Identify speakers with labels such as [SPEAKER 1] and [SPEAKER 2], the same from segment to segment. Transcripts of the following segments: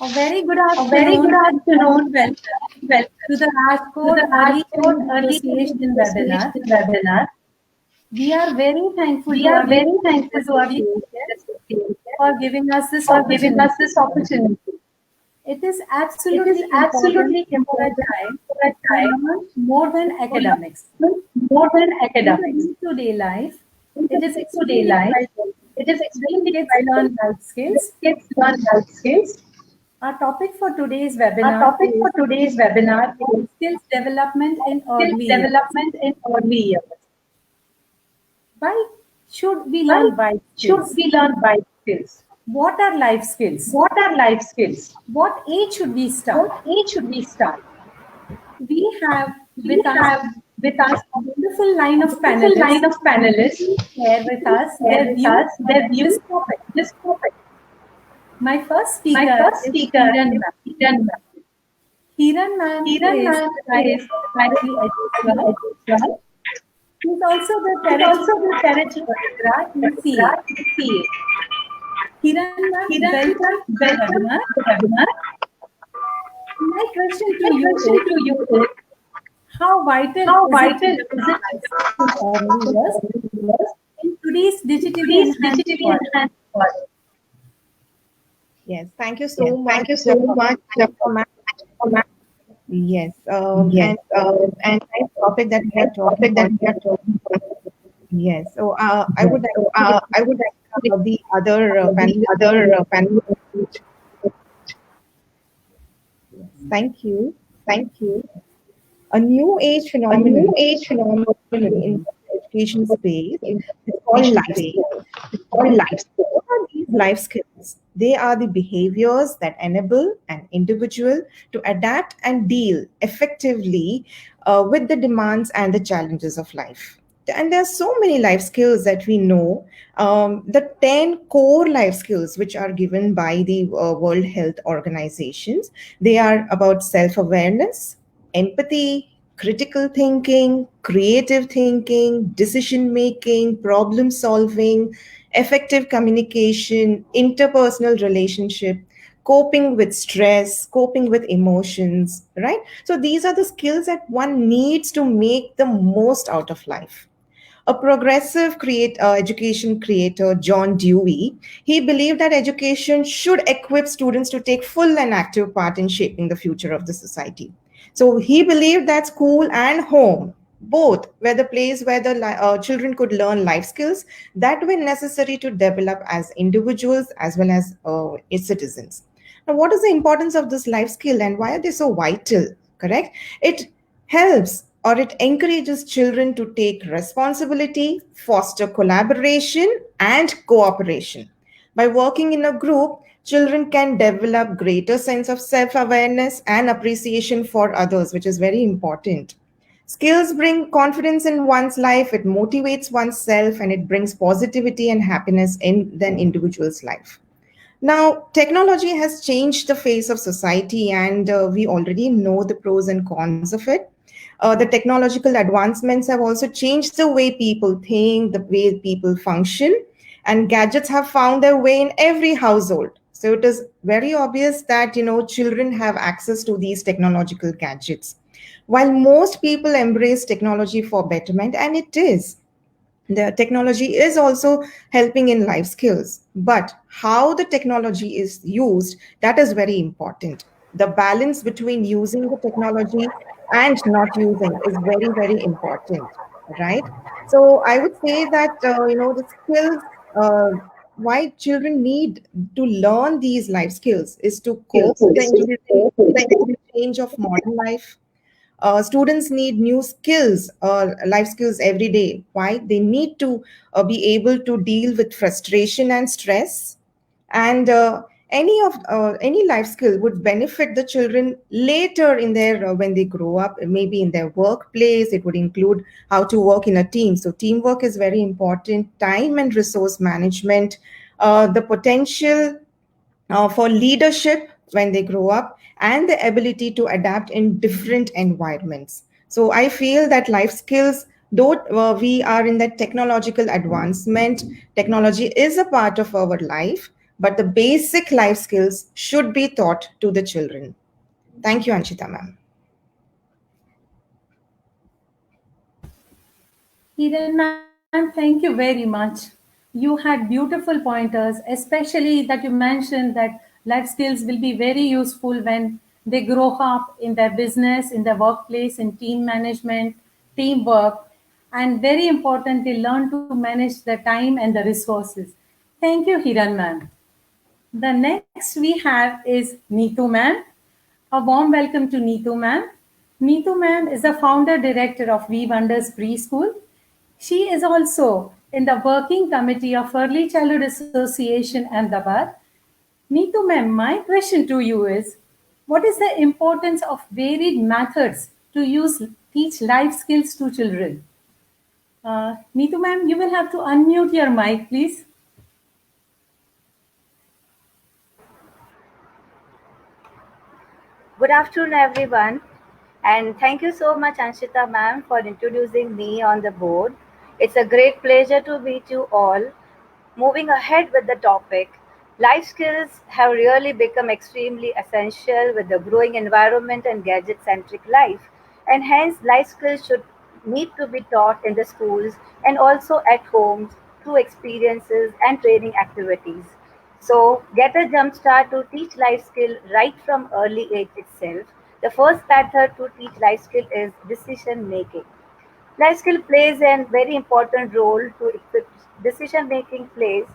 [SPEAKER 1] A very good
[SPEAKER 2] A very good
[SPEAKER 1] afternoon and
[SPEAKER 2] afternoon
[SPEAKER 1] welcome
[SPEAKER 2] and welcome
[SPEAKER 1] to the
[SPEAKER 2] to the
[SPEAKER 1] Rajkot Early
[SPEAKER 2] Rajkot
[SPEAKER 1] Childhood
[SPEAKER 2] Early Childhood
[SPEAKER 1] Association webinar.
[SPEAKER 2] Association webinar.
[SPEAKER 1] We are very thankful
[SPEAKER 2] We
[SPEAKER 1] to
[SPEAKER 2] are
[SPEAKER 1] our
[SPEAKER 2] very
[SPEAKER 1] leaders
[SPEAKER 2] thankful to our
[SPEAKER 1] association
[SPEAKER 2] association
[SPEAKER 1] for giving us this
[SPEAKER 2] for giving us
[SPEAKER 1] opportunity.
[SPEAKER 2] this opportunity.
[SPEAKER 1] It is
[SPEAKER 2] It is
[SPEAKER 1] absolutely important
[SPEAKER 2] absolutely
[SPEAKER 1] for a
[SPEAKER 2] important
[SPEAKER 1] child
[SPEAKER 2] for a
[SPEAKER 1] to
[SPEAKER 2] child
[SPEAKER 1] learn more than
[SPEAKER 2] to learn
[SPEAKER 1] academics.
[SPEAKER 2] more than
[SPEAKER 1] In the
[SPEAKER 2] academics.
[SPEAKER 1] day-to-day life,
[SPEAKER 2] In the
[SPEAKER 1] it is
[SPEAKER 2] day-to-day
[SPEAKER 1] extremely
[SPEAKER 2] life,
[SPEAKER 1] vital
[SPEAKER 2] it is
[SPEAKER 1] that
[SPEAKER 2] extremely
[SPEAKER 1] kids
[SPEAKER 2] vital
[SPEAKER 1] learn life
[SPEAKER 2] that
[SPEAKER 1] skills.
[SPEAKER 2] kids learn life skills.
[SPEAKER 1] Our topic for today's
[SPEAKER 2] Our
[SPEAKER 1] webinar
[SPEAKER 2] topic for
[SPEAKER 1] is
[SPEAKER 2] today's webinar is
[SPEAKER 1] skills development in
[SPEAKER 2] skills
[SPEAKER 1] early years.
[SPEAKER 2] development in early years.
[SPEAKER 1] Why should we
[SPEAKER 2] Why
[SPEAKER 1] learn life
[SPEAKER 2] should
[SPEAKER 1] skills?
[SPEAKER 2] we learn life skills?
[SPEAKER 1] What are life skills?
[SPEAKER 2] What are life skills?
[SPEAKER 1] What age should we start?
[SPEAKER 2] What age should we start?
[SPEAKER 1] We have
[SPEAKER 2] We
[SPEAKER 1] with us
[SPEAKER 2] have with us
[SPEAKER 1] a wonderful line
[SPEAKER 2] a
[SPEAKER 1] of
[SPEAKER 2] wonderful
[SPEAKER 1] panelists
[SPEAKER 2] line of panelists
[SPEAKER 1] who share with
[SPEAKER 2] who
[SPEAKER 1] us
[SPEAKER 2] share
[SPEAKER 1] their
[SPEAKER 2] with
[SPEAKER 1] views
[SPEAKER 2] us
[SPEAKER 1] on
[SPEAKER 2] their
[SPEAKER 1] this
[SPEAKER 2] views
[SPEAKER 1] topic.
[SPEAKER 2] on this topic.
[SPEAKER 1] My first
[SPEAKER 2] My
[SPEAKER 1] speaker
[SPEAKER 2] first
[SPEAKER 1] is
[SPEAKER 2] speaker
[SPEAKER 1] Kiran
[SPEAKER 2] is
[SPEAKER 1] ma'am.
[SPEAKER 2] Kiran Ma'am.
[SPEAKER 1] Kiran ma'am
[SPEAKER 2] Kiran
[SPEAKER 1] is
[SPEAKER 2] Ma'am
[SPEAKER 1] the
[SPEAKER 2] is
[SPEAKER 1] director of early
[SPEAKER 2] director
[SPEAKER 1] education.
[SPEAKER 2] of education.
[SPEAKER 1] She is also the
[SPEAKER 2] She's
[SPEAKER 1] territory
[SPEAKER 2] also the
[SPEAKER 1] manager
[SPEAKER 2] territory
[SPEAKER 1] of ICRA
[SPEAKER 2] registrar
[SPEAKER 1] ECA.
[SPEAKER 2] in CA.
[SPEAKER 1] Kiran ma'am,
[SPEAKER 2] Kiran
[SPEAKER 1] welcome
[SPEAKER 2] Ma'am,
[SPEAKER 1] to the
[SPEAKER 2] welcome
[SPEAKER 1] webinar.
[SPEAKER 2] to the webinar.
[SPEAKER 1] My question
[SPEAKER 2] My
[SPEAKER 1] to you
[SPEAKER 2] question
[SPEAKER 1] is,
[SPEAKER 2] to you is,
[SPEAKER 1] how vital
[SPEAKER 2] how
[SPEAKER 1] is it to
[SPEAKER 2] vital is
[SPEAKER 1] develop
[SPEAKER 2] it
[SPEAKER 1] life skills in early
[SPEAKER 2] in
[SPEAKER 1] years
[SPEAKER 2] early years
[SPEAKER 1] in today's
[SPEAKER 2] in
[SPEAKER 1] digitally
[SPEAKER 2] today's
[SPEAKER 1] enhanced
[SPEAKER 2] digitally
[SPEAKER 1] world?
[SPEAKER 2] enhanced world?
[SPEAKER 3] Yes, thank you
[SPEAKER 2] Yes,
[SPEAKER 3] so
[SPEAKER 2] thank
[SPEAKER 3] much.
[SPEAKER 2] you so much,
[SPEAKER 3] Ma'am.
[SPEAKER 2] Ma'am.
[SPEAKER 3] Yes,
[SPEAKER 2] Yes, and
[SPEAKER 3] nice topic that we are
[SPEAKER 2] nice
[SPEAKER 3] talking
[SPEAKER 2] topic that
[SPEAKER 3] on.
[SPEAKER 2] we are talking about.
[SPEAKER 3] Yes, so I
[SPEAKER 2] Yes,
[SPEAKER 3] would
[SPEAKER 2] so
[SPEAKER 3] actually
[SPEAKER 2] I would actually
[SPEAKER 3] the other
[SPEAKER 2] the
[SPEAKER 3] panelists.
[SPEAKER 2] other panelists.
[SPEAKER 3] Thank you.
[SPEAKER 2] Thank you.
[SPEAKER 3] A new age
[SPEAKER 2] A new
[SPEAKER 3] phenomenon
[SPEAKER 2] age phenomenon
[SPEAKER 3] in
[SPEAKER 2] in
[SPEAKER 3] the education
[SPEAKER 2] the
[SPEAKER 3] space is called
[SPEAKER 2] education
[SPEAKER 3] life
[SPEAKER 2] space
[SPEAKER 3] skills.
[SPEAKER 2] is called life skills.
[SPEAKER 3] What are these life skills? They are the behaviors that enable an individual to adapt and deal effectively with the demands and the challenges of life. And there are so many life skills that we know. The 10 core life skills, which are given by the World Health Organizations, they are about self awareness, empathy, critical thinking, creative thinking, decision making, problem solving, effective communication, interpersonal relationship, coping with stress, coping with emotions, right? So these are the skills that one needs to make the most out of life. A progressive education creator, John Dewey, he believed that education should equip students to take full and active part in shaping the future of the society. So he believed that school and home both were the place where the children could learn life skills that were necessary to develop as individuals as well as citizens. Now, what is the importance of this life skill and why are they so vital? Correct? It helps or it encourages children to take responsibility, foster collaboration, and cooperation. By working in a group, children can develop greater sense of self-awareness and appreciation for others, which is very important. Skills bring confidence in one's life, it motivates oneself, and it brings positivity and happiness in the individual's life. Now, technology has changed the face of society, and we already know the pros and cons of it. The technological advancements have also changed the way people think, the way people function, and gadgets have found their way in every household. So it is very obvious that children have access to these technological gadgets. While most people embrace technology for betterment, and it is, the technology is also helping in life skills, but how the technology is used, that is very important. The balance between using the technology and not using is very, very important, right? So I would say that the skills, why children need to learn these life skills is to cope
[SPEAKER 2] Skills
[SPEAKER 3] with the
[SPEAKER 2] is to
[SPEAKER 3] increasing change of modern life. Students need new skills, life skills every day. Why? They need to be able to deal with frustration and stress. And any life skill would benefit the children later in their when they grow up, maybe in their workplace. It would include how to work in a team. So teamwork is very important. Time and resource management, the potential for leadership when they grow up, and the ability to adapt in different environments. So I feel that life skills, though we are in that technological advancement, technology is a part of our life, but the basic life skills should be taught to the children. Thank you, Anshita ma'am.
[SPEAKER 1] Hiran ma'am, thank you very much. You had beautiful pointers, especially that you mentioned that life skills will be very useful when they grow up in their business, in their workplace, in team management, teamwork, and very important, they learn to manage the time and the resources. Thank you, Hiran ma'am. The next we have is Neetu ma'am. A warm welcome to Neetu ma'am. Neetu ma'am is the founder director of We Wonders Preschool. She is also in the working committee of Early Childhood Association Ahmedabad. Neetu ma'am, my question to you is, what is the importance of varied methods to teach life skills to children? Neetu ma'am, you will have to unmute your mic, please.
[SPEAKER 4] Good afternoon, everyone, and thank you so much, Anshita ma'am, for introducing me on the board. It's a great pleasure to meet you all. Moving ahead with the topic, life skills have really become extremely essential with the growing environment and gadget centric life, and hence, life skills should need to be taught in the schools and also at homes through experiences and training activities. So, get a jump start to teach life skill right from early age itself. The first method to teach life skill is decision making. Life skill plays a very important role to equip decision making plays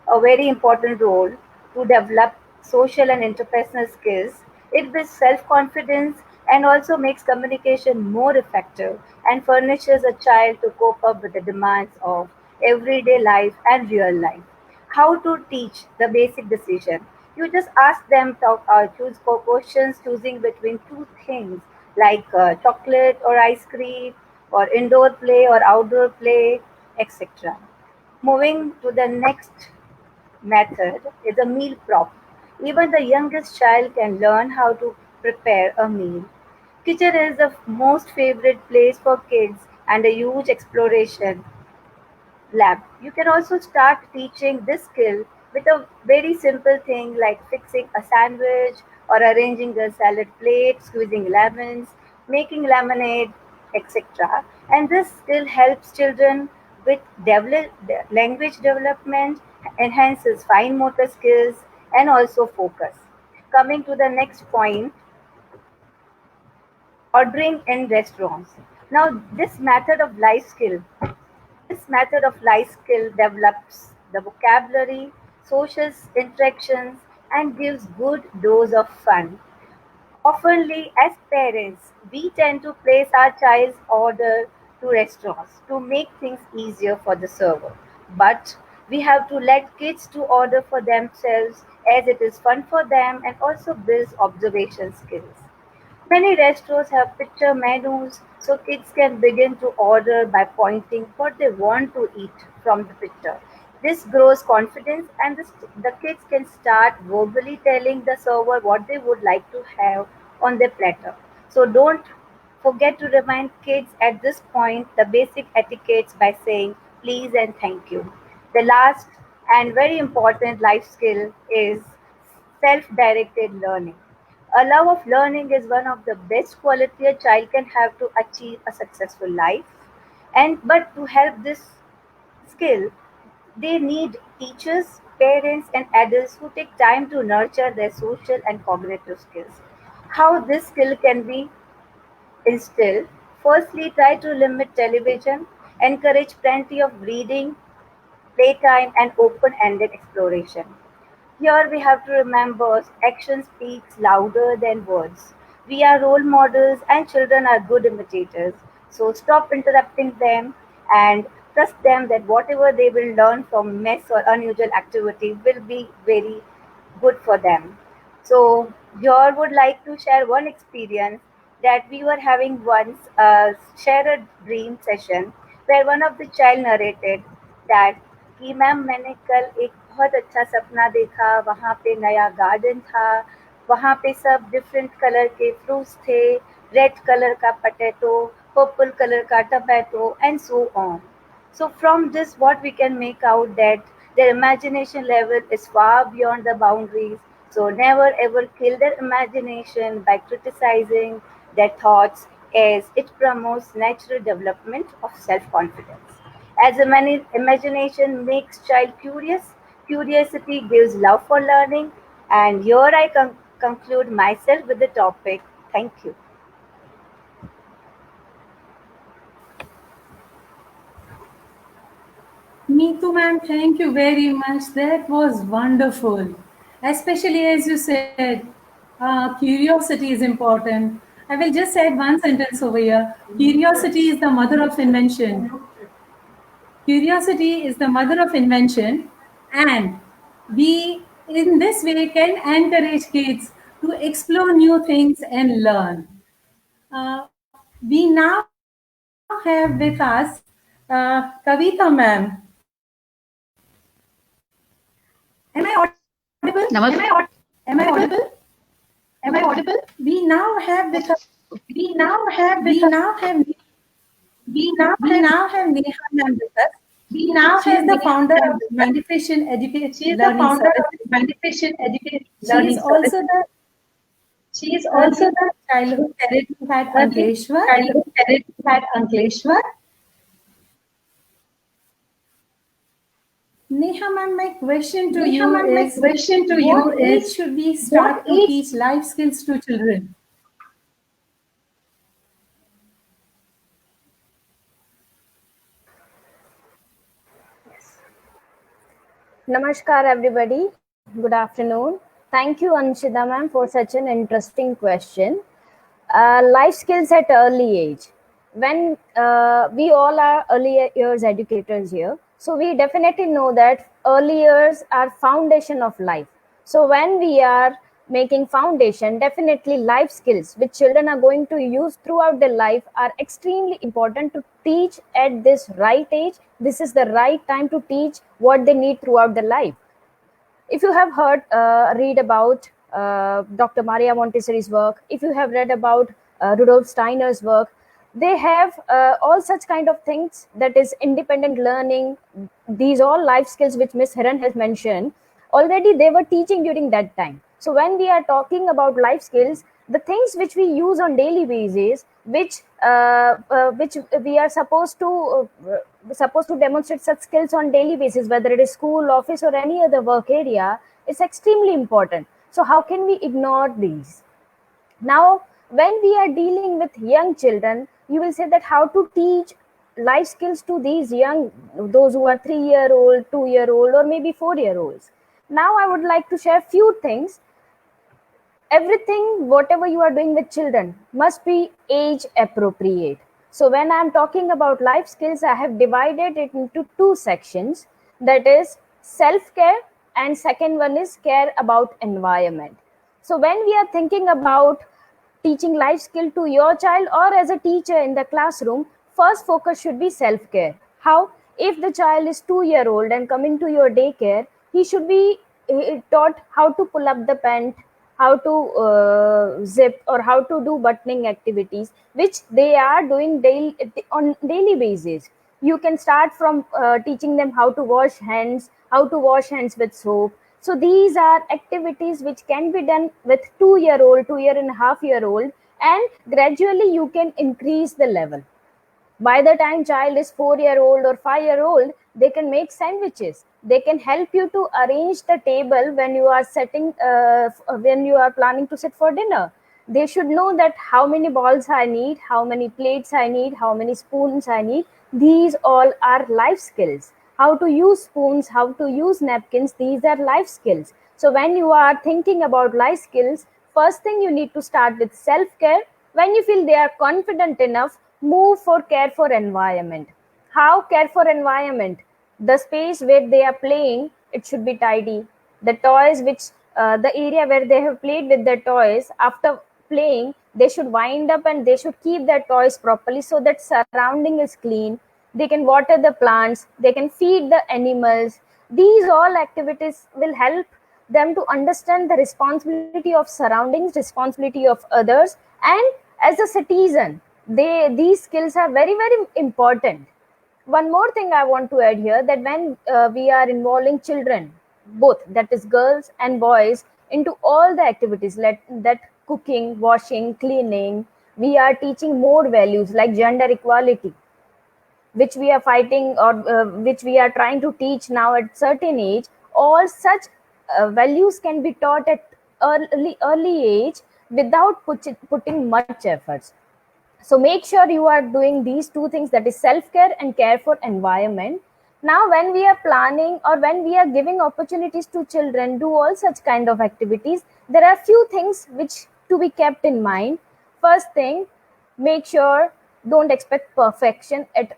[SPEAKER 4] a very important role to develop social and interpersonal skills. It builds self confidence and also makes communication more effective and furnishes a child to cope up with the demands of everyday life and real life. How to teach the basic decision? You just ask them to choose questions choosing between two things like chocolate or ice cream or indoor play or outdoor play, etc. Moving to the next method is a meal prop. Even the youngest child can learn how to prepare a meal. Kitchen is the most favorite place for kids and a huge exploration lab. You can also start teaching this skill with a very simple thing like fixing a sandwich or arranging a salad plate, squeezing lemons, making lemonade, etc. And this skill helps children with language development, enhances fine motor skills, and also focus. Coming to the next point, ordering in restaurants. Now, this method of life skill develops the vocabulary, social interactions, and gives good dose of fun. Oftenly, as parents, we tend to place our child's order to restaurants to make things easier for the server. But we have to let kids to order for themselves as it is fun for them and also builds observation skills. Many restaurants have picture menus so kids can begin to order by pointing what they want to eat from the picture. This grows confidence and the kids can start verbally telling the server what they would like to have on their platter. So don't forget to remind kids at this point the basic etiquettes by saying please and thank you. The last and very important life skill is self directed learning. A love of learning is one of the best quality a child can have to achieve a successful life. And but to help this skill, they need teachers, parents, and adults who take time to nurture their social and cognitive skills. How this skill can be instilled? Firstly, try to limit television, encourage plenty of reading, playtime, and open ended exploration. Here we have to remember action speaks louder than words. We are role models and children are good imitators. So stop interrupting them and trust them that whatever they will learn from mess or unusual activity will be very good for them. So here would like to share one experience that we were having once a share a dream session where one of the child narrated that कि ma'am मैंने कल एक बहुत अच्छा सपना देखा वहाँ पे नया गार्डन था वहाँ पे सब डिफरेंट कलर के फ्रूट्स थे रेड कलर का पटेटो पर्पल कलर का tomato and so on so from this what we can make out that Their imagination level is far beyond the boundaries. So never ever kill their imagination by criticizing their thoughts, as it promotes natural development of self-confidence. As imagination makes child curious, curiosity gives love for learning. And here I conclude myself with the topic. Thank you.
[SPEAKER 1] Neetu ma'am, thank you very much. That was wonderful. Especially as you said, curiosity is important. I will just add one sentence over here. Curiosity is the mother of invention. Curiosity is the mother of invention, and we, in this way, can encourage kids to explore new things and learn. We now have with us Kavita ma'am. Am I audible? Am I audible? Am I audible? We now have with us. We now have. We now have. We now have Neha ma'am with us. We now she is the founder of Magnificent Education She is the founder of Magnificent Education Learning She is also the she is also the childhood therapist at Ankleshwar. Childhood therapist at Ankleshwar. Neha ma'am, my question to you is: what age should we start to teach life skills to children?
[SPEAKER 5] Namaskar, everybody. Good afternoon. Thank you, Anshida ma'am, for such an interesting question. Life skills at early age. When we all are early years educators here, so we definitely know that early years are foundation of life. So when we are making foundation, definitely life skills which children are going to use throughout their life are extremely important to teach at this right age. This is the right time to teach what they need throughout their life. If you have heard read about Dr. Maria Montessori's work, if you have read about Rudolf Steiner's work, they have all such kind of things, that is independent learning, these all life skills which Miss Hiran has mentioned, already they were teaching during that time. So when we are talking about life skills, the things which we use on daily basis, which we are supposed to demonstrate such skills on daily basis, whether it is school, office, or any other work area, is extremely important. So how can we ignore these? Now, when we are dealing with young children, you will say that how to teach life skills to these young, those who are 3-year-old, 2-year-old, or maybe 4-year-olds. Now, I would like to share few things. Everything, whatever you are doing with children, must be age appropriate. So when I'm talking about life skills, I have divided it into two sections, that is self-care, and second one is care about environment. So when we are thinking about teaching life skill to your child or as a teacher in the classroom, first focus should be self-care. How? If the child is 2-year-old and coming to your daycare, he should be taught how to pull up the pant, how to zip, or how to do buttoning activities, which they are doing on daily basis. You can start from teaching them how to wash hands with soap. So these are activities which can be done with 2-year-old, 2.5-year-old, and gradually you can increase the level. By the time child is 4-year-old or 5-year-old, they can make sandwiches. They can help you to arrange the table when you are when you are planning to sit for dinner. They should know that how many balls I need, how many plates I need, how many spoons I need. These all are life skills. How to use spoons, how to use napkins, these are life skills. So when you are thinking about life skills, first thing you need to start with self-care. When you feel they are confident enough, move for care for environment. How care for environment? The space where they are playing, it should be tidy. The toys the area where they have played with their toys, after playing, they should wind up and they should keep their toys properly so that surrounding is clean. They can water the plants, they can feed the animals. These all activities will help them to understand the responsibility of surroundings, responsibility of others, and as a citizen, these skills are very, very important. one more thing I want to add here, that when we are involving children, both, that is girls and boys, into all the activities, that cooking, washing, cleaning, we are teaching more values like gender equality, which we are fighting, or which we are trying to teach now at certain age. All such values can be taught at early age without putting much efforts. So make sure you are doing these two things, that is self-care and care for environment. Now when we are planning, or when we are giving opportunities to children do all such kind of activities, there are few things which to be kept in mind. First thing, make sure, don't expect perfection at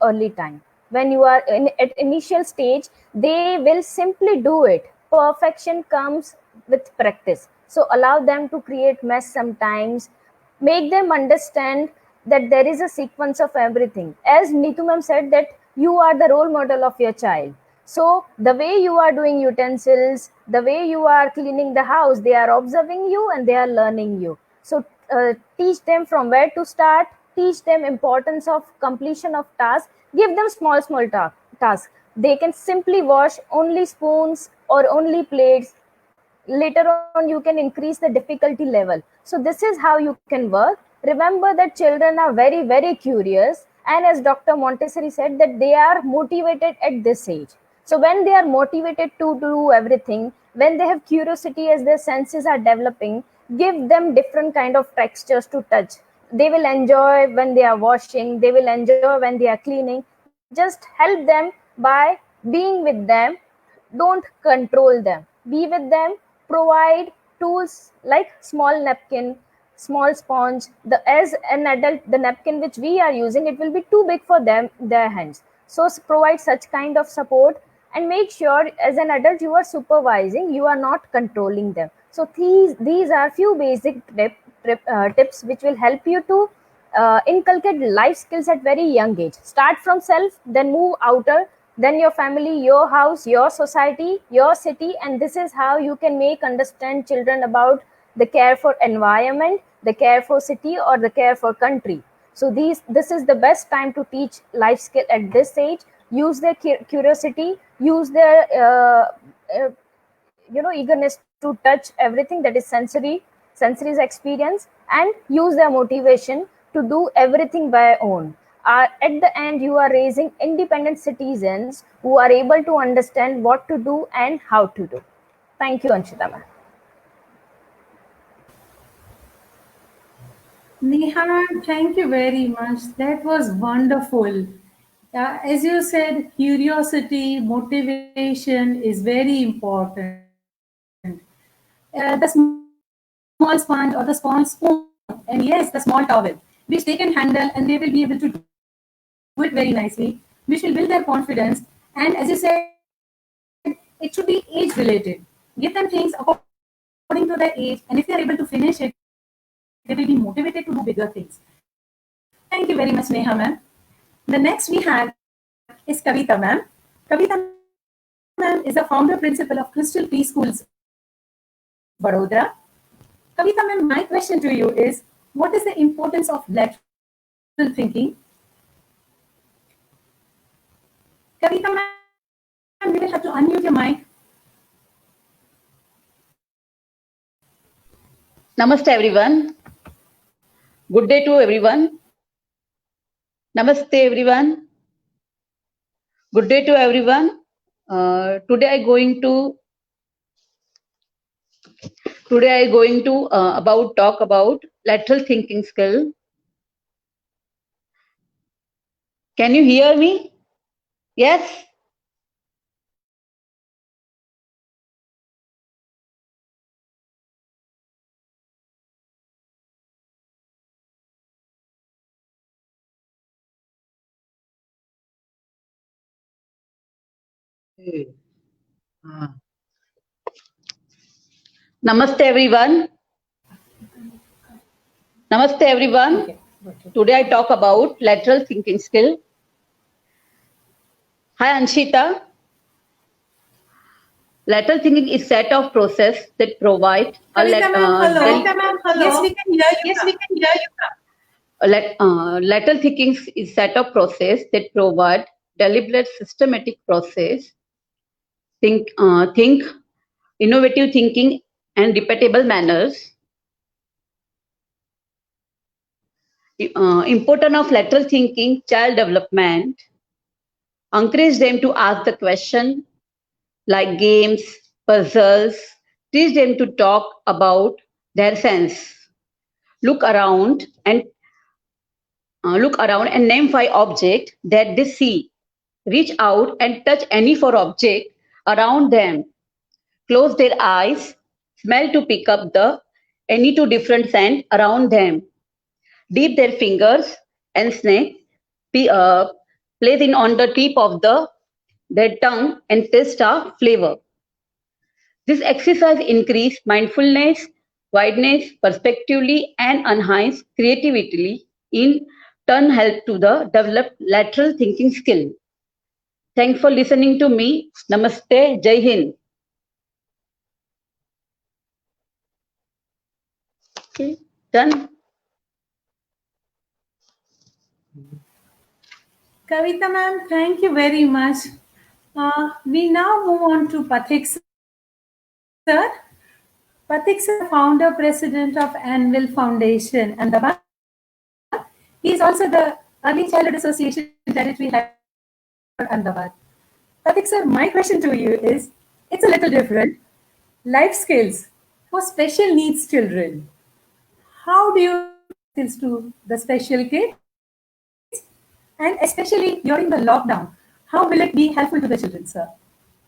[SPEAKER 5] early time. When you are at initial stage, they will simply do it. Perfection comes with practice. So allow them to create mess sometimes. Make them understand that there is a sequence of everything. As Neetu ma'am said, that you are the role model of your child. So the way you are doing utensils, the way you are cleaning the house, they are observing you and they are learning you. So teach them from where to start, teach them importance of completion of tasks, give them small tasks. They can simply wash only spoons or only plates. Later on you can increase the difficulty level. So this is how you can work. Remember that children are very, very curious, and as Dr. Montessori said, that they are motivated at this age. So when they are motivated to do everything, when they have curiosity, as their senses are developing, give them different kind of textures to touch. They will enjoy when they are washing, they will enjoy when they are cleaning. Just help them by being with them. Don't control them, be with them. Provide tools like small napkin, small sponge. As an adult, the napkin which we are using, it will be too big for their hands. So provide such kind of support, and make sure as an adult you are supervising, you are not controlling them. So these are few basic tips which will help you to inculcate life skills at very young age. Start from self, then move outer, then your family, your house, your society, your city, and this is how you can make understand children about the care for environment, the care for city, or the care for country. So this is the best time to teach life skill at this age. Use their curiosity, use their eagerness to touch everything, that is sensory's experience, and use their motivation to do everything by own. At the end, you are raising independent citizens who are able to understand what to do and how to do. Thank you, Anshita ma'am.
[SPEAKER 1] Neha, thank you very much. That was wonderful. As you said, curiosity, motivation is very important. The small sponge or the small spoon, and yes, the small towel, which they can handle and they will be able to do it very nicely, which will build their confidence. And as you said, it should be age related. Give them things according to their age, and if they are able to finish it, they will be motivated to do bigger things. Thank you very much, Neha ma'am. The next we have is Kavita ma'am. Kavita ma'am is the founder principal of Crystal Preschools, Vadodara. Kavita ma'am, my question to you is, what is the importance of lateral thinking? Kavita ma'am, you will have to unmute your mic.
[SPEAKER 6] Namaste everyone. Good day to everyone. Namaste everyone. Good day to everyone. Today I going to talk about lateral thinking skill. Can you hear me? Yes. Namaste everyone. Namaste everyone.
[SPEAKER 1] Okay.
[SPEAKER 6] Today I talk about lateral thinking skill. Hi Anshita. Lateral thinking is set of process that provide
[SPEAKER 1] Kavita ma'am, hello. Yes, we can hear you. Yes, we can hear you.
[SPEAKER 6] Lateral thinking is set of process that provide deliberate systematic process, think innovative thinking and repeatable manners. Importance of lateral thinking, child development. Encourage them to ask the question like games, puzzles. Teach them to talk about their sense. Look around and name 5 objects that they see. Reach out and touch any 4 objects around them. Close their eyes. Smell to pick up the any 2 different scents around them. Dip their fingers and snake. Place it on the tip of their tongue and taste a flavor. This exercise increases mindfulness, wideness, perspectively, and enhance creativity. In turn, help to the develop lateral thinking skill. Thanks for listening to me. Namaste. Jai Hind. Okay, done.
[SPEAKER 1] Kavita ma'am, thank you very much. We now move on to Pathik sir. Pathik sir, founder president of Anvil Foundation, Ahmedabad. He is also the Early Childhood Association Territory Head for Ahmedabad. Pathik sir, my question to you is, it's a little different. Life skills for special needs children. How do you skills to the special kids? And especially during the lockdown, how will it be helpful to the children, sir?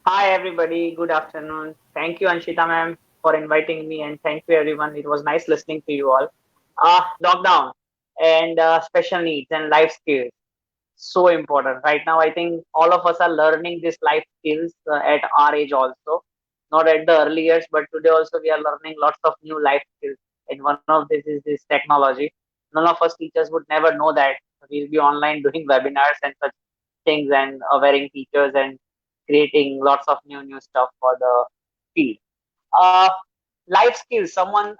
[SPEAKER 7] Hi, everybody. Good afternoon. Thank you, Anshita ma'am, for inviting me, and thank you, everyone. It was nice listening to you all. Lockdown and special needs and life skills, so important. Right now, I think all of us are learning these life skills at our age also, not at the early years, but today also we are learning lots of new life skills. And one of this is this technology. None of us teachers would never know that we'll be online doing webinars and such things and wearing teachers and creating lots of new stuff for the field. Uh, Life skills. Someone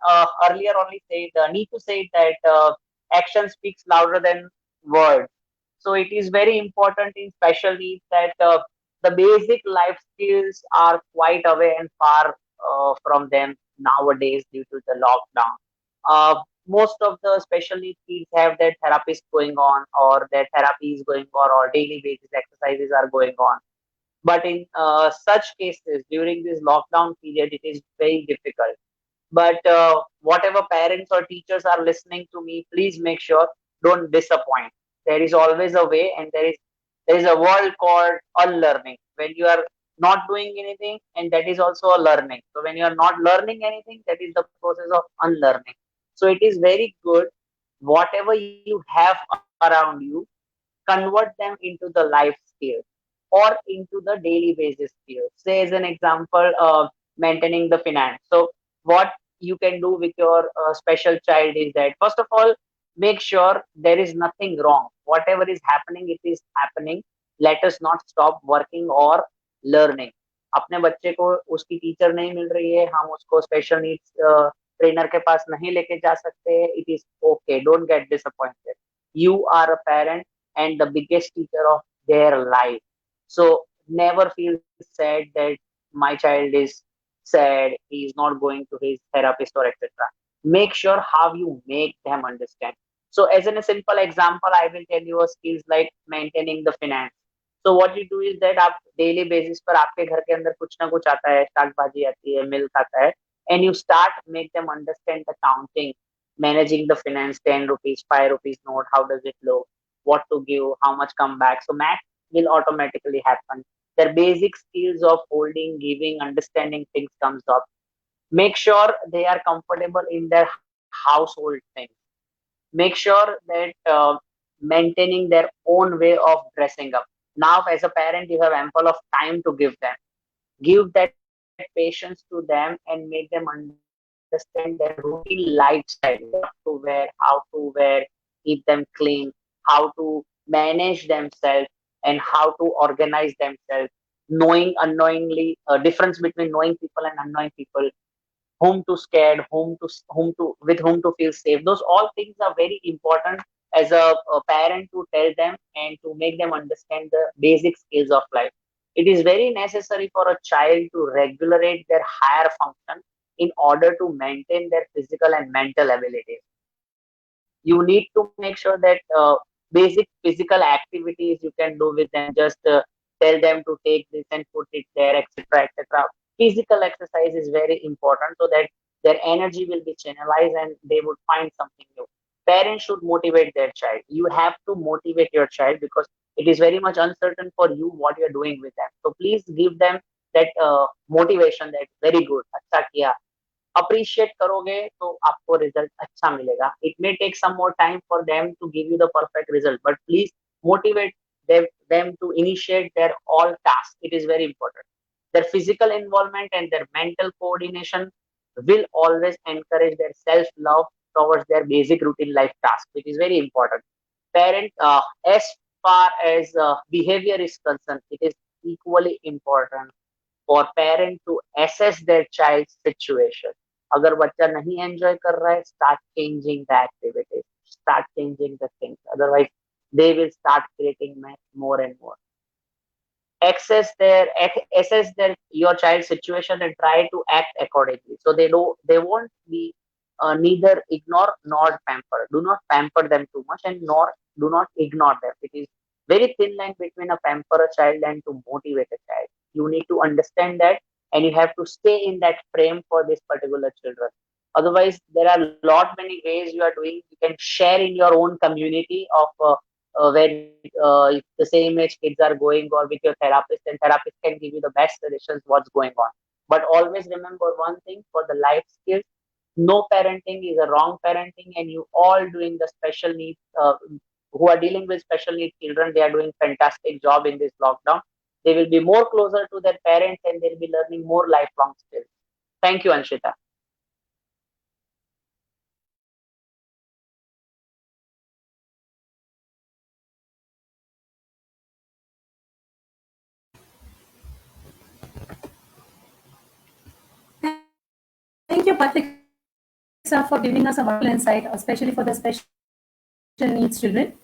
[SPEAKER 7] earlier only said need to say that action speaks louder than words. So it is very important in special needs that the basic life skills are quite away and far from them nowadays due to the lockdown. Most of the special needs kids have their therapies going on, or their therapy is going on, or daily basis exercises are going on. But in such cases, during this lockdown period, it is very difficult. But whatever parents or teachers are listening to me, please make sure don't disappoint. There is always a way, and there is a world called unlearning. When you are not doing anything, and that is also a learning. So when you are not learning anything, that is the process of unlearning. So it is very good. Whatever you have around you, convert them into the life skills or into the daily basis skills. Say, as an example, maintaining the finance. So, what you can do with your special child is that, first of all, make sure there is nothing wrong. Whatever is happening, it is happening. Let us not stop working or learning. अपने बच्चे को उसकी teacher नहीं मिल रही है, हम उसको special needs trainer के पास नहीं लेके जा सकते. It is okay. Don't get disappointed. You are a parent and the biggest teacher of their life. So never feel sad that my child is sad, he is not going to his therapist or etc. Make sure how you make them understand. So as in a simple example, I will tell you a skills like maintaining the finance. So what you do is that आप daily basis पर आपके घर के अंदर कुछ ना कुछ आता है, शाक भाजी आती है, milk आता है, and you start make them understand the counting, managing the finance, 10 rupees, 5 rupees note, how does it look, what to give, how much come back. So math will automatically happen. Their basic skills of holding, giving, understanding things comes up. Make sure they are comfortable in their household things. Make sure that maintaining their own way of dressing up. Now, as a parent, you have ample of time to give them. Give that patience to them and make them understand their routine lifestyle, what to wear, how to wear, keep them clean, how to manage themselves, and how to organize themselves. Knowing unknowingly, difference between knowing people and unknowing people, whom to scared, whom to with whom to feel safe. Those all things are very important as a parent to tell them and to make them understand the basic skills of life. It is very necessary for a child to regulate their higher function in order to maintain their physical and mental abilities. You need to make sure that basic physical activities you can do with them. Just tell them to take this and put it there, etc., etc. Physical exercise is very important so that their energy will be channelized and they would find something new. Parents should motivate their child. You have to motivate your child because it is very much uncertain for you what you are doing with them. So please give them that motivation. That very good. अच्छा किया. Appreciate करोगे तो आपको result अच्छा मिलेगा. It may take some more time for them to give you the perfect result, but please motivate them to initiate their all tasks. It is very important. Their physical involvement and their mental coordination will always encourage their self-love towards their basic routine life task, which is very important. Parent, as far as behavior is concerned, it is equally important for parent to assess their child's situation. अगर बच्चा नहीं enjoy कर रहा है, start changing the activities, start changing the things. Otherwise, they will start creating more and more. Assess their your child's situation and try to act accordingly. So they won't be neither ignore nor pamper. Do not pamper them too much and nor do not ignore them. It is very thin line between a pamper a child and to motivate a child. You need to understand that and you have to stay in that frame for this particular children. Otherwise, there are lot many ways you are doing. You can share in your own community of where if the same age kids are going or with your therapist, and therapist can give you the best suggestions what's going on. But always remember one thing for the life skills, no parenting is a wrong parenting, and you all doing the special needs who are dealing with special needs children, they are doing fantastic job in this lockdown. They will be more closer to their parents and they'll be learning more lifelong skills. Thank you, Anshita.
[SPEAKER 1] Thank you, Patrick, sir, for giving us a wonderful insight, especially for the special needs children.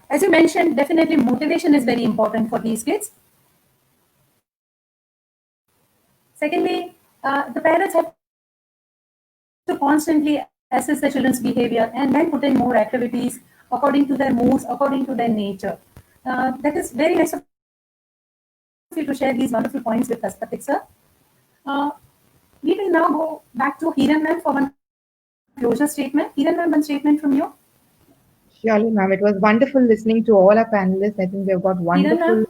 [SPEAKER 1] As you mentioned, definitely motivation is very important for these kids. Secondly, the parents have to constantly assess the children's behavior and then put in more activities according to their moods, according to their nature. That is very nice of you to share these wonderful points with us, Patrick, sir. We will now go back to Hiran ma'am for one closure statement. Hiran ma'am, one statement from you.
[SPEAKER 3] Surely, ma'am. It was wonderful listening to all our panelists. I think we have got wonderful.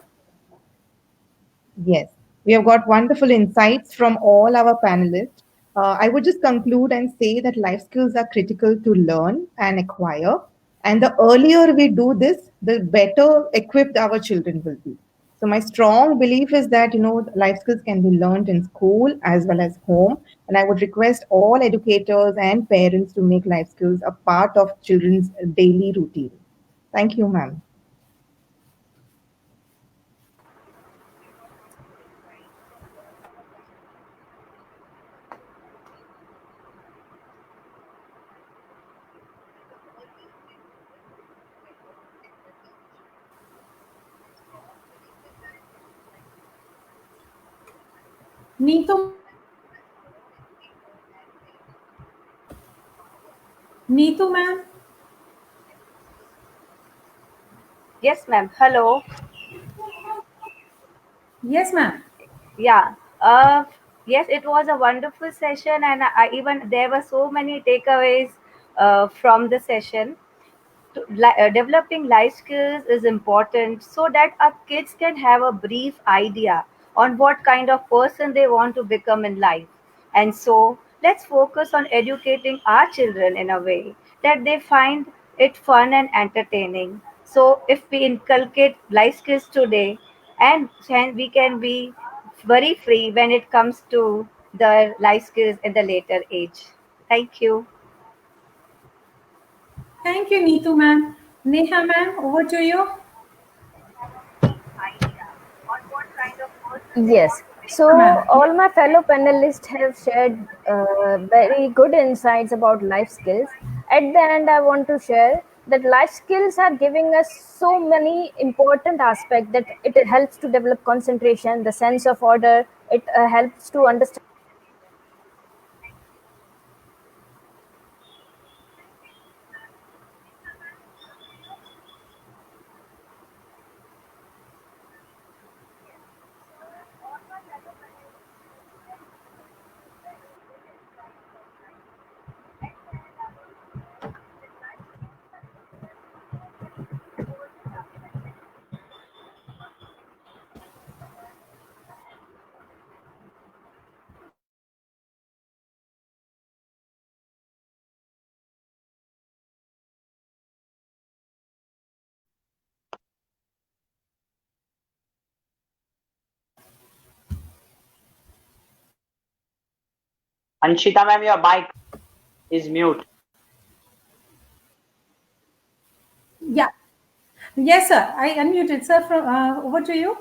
[SPEAKER 3] Yes, we have got wonderful insights from all our panelists. I would just conclude and say that life skills are critical to learn and acquire. And the earlier we do this, the better equipped our children will be. So my strong belief is that, life skills can be learned in school as well as home. And I would request all educators and parents to make life skills a part of children's daily routine. Thank you, ma'am.
[SPEAKER 1] Neetu ma'am.
[SPEAKER 4] Yes, ma'am. Hello.
[SPEAKER 1] Yes, ma'am.
[SPEAKER 4] Yeah. Yes, it was a wonderful session, and even there were so many takeaways from the session. Developing life skills is important so that our kids can have a brief idea on what kind of person they want to become in life. And so, let's focus on educating our children in a way that they find it fun and entertaining. So, if we inculcate life skills today, and we can be very free when it comes to the life skills in the later age. Thank you.
[SPEAKER 1] Thank you, Neetu ma'am. Neha ma'am, over to you.
[SPEAKER 5] Yes. So all my fellow panelists have shared very good insights about life skills. At the end, I want to share that life skills are giving us so many important aspects, that it helps to develop concentration, the sense of order, it helps to understand.
[SPEAKER 7] Anshita ma'am, your mic is mute.
[SPEAKER 1] Yeah. Yes, sir. I unmuted, sir. From over to you.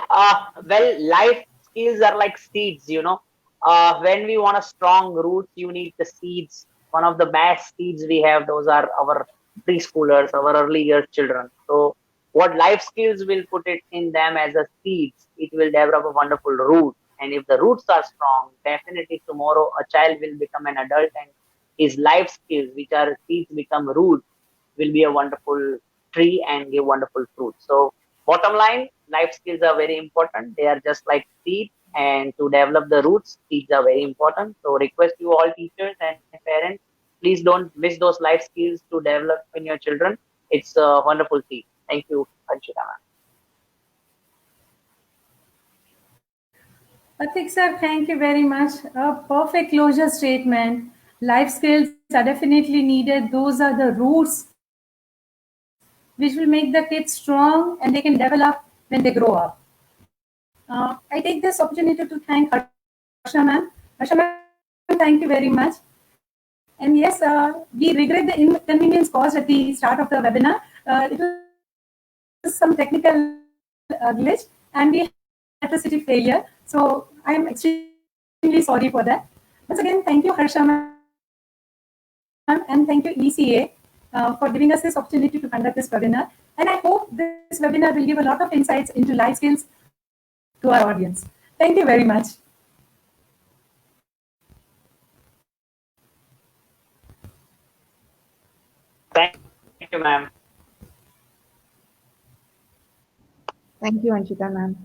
[SPEAKER 7] Well, life skills are like seeds, you know. When we want a strong roots, you need the seeds. One of the best seeds we have, those are our preschoolers, our early years children. So, what life skills will put it in them as a seeds, it will develop a wonderful root. And if the roots are strong, definitely tomorrow a child will become an adult and his life skills, which are seeds, become roots, will be a wonderful tree and give wonderful fruit. So, bottom line, life skills are very important. They are just like seeds, and to develop the roots, seeds are very important. So, request you all teachers and parents, please don't miss those life skills to develop in your children. It's a wonderful seed. Thank you, Anshita ma'am.
[SPEAKER 1] Atik sir, thank you very much. A perfect closure statement. Life skills are definitely needed. Those are the roots which will make the kids strong and they can develop when they grow up. I take this opportunity to thank Harsha ma'am. Harsha ma'am, thank you very much. And yes, we regret the inconvenience caused at the start of the webinar. It was some technical glitch and we had electricity failure. So I am extremely sorry for that. Once again, thank you, Harsha ma'am, and thank you, ECA, for giving us this opportunity to conduct this webinar. And I hope this webinar will give a lot of insights into life skills to our audience. Thank you very much.
[SPEAKER 7] Thank you, ma'am.
[SPEAKER 2] Thank you, Anshita ma'am.